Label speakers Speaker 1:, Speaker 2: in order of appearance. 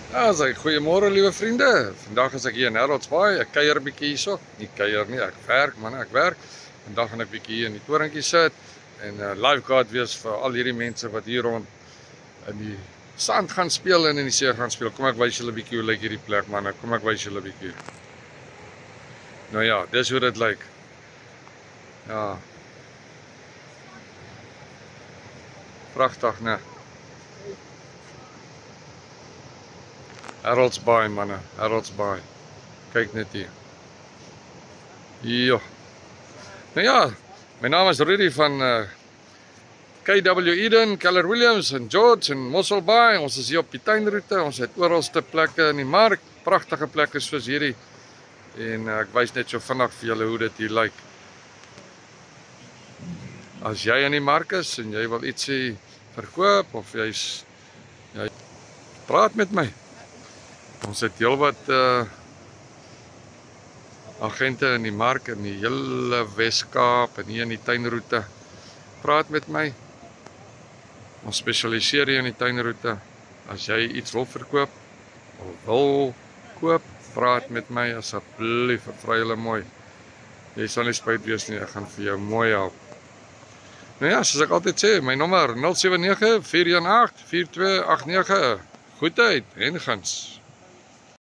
Speaker 1: Ja, sê goeiemôre liewe vriende. Vandag is ek hier in Harold's Bay. Ek kuier 'n bietjie hierso. Nie kuier nie, ek werk man, ek werk. Vandag gaan ek bietjie hier in die torentjie sit en lifeguard wees vir al hierdie mense wat hier rond in die sand gaan speel en in die see gaan speel. Kom ek wys julle 'n bietjie hoe lyk hierdie plek man. Kom ek wys julle 'n bietjie. Nou ja, dis hoe dit lyk. Ja. Pragtig, né? Harold's Bay manne, Harold's Bay. Kyk net hier. Jo. Nou ja, my naam is Rudy van KW Eden, Keller Williams en George en Mossel Bay. Ons is hier op die tuinroete. Ons het oralste plekke in die mark. Pragtige plekke soos hierdie. En ek wys net so vinnig vir julle hoe dit hier lyk. As jy in die mark is en jy wil ietsie verkoop of jy praat met my. Ons het heelwat agente in die mark in die hele Weskaap en hier in die tuinroete. Praat met my. Ons spesialiseer hier in die tuinroete. As jy iets wil verkoop of wil koop, praat met my asseblief. Ek vra julle mooi. Jy sal nie spyt wees nie, ek gaan vir jou mooi help. Nou ja, soos ek altyd sê, my nommer 079 418 4289. Goedheid en guns.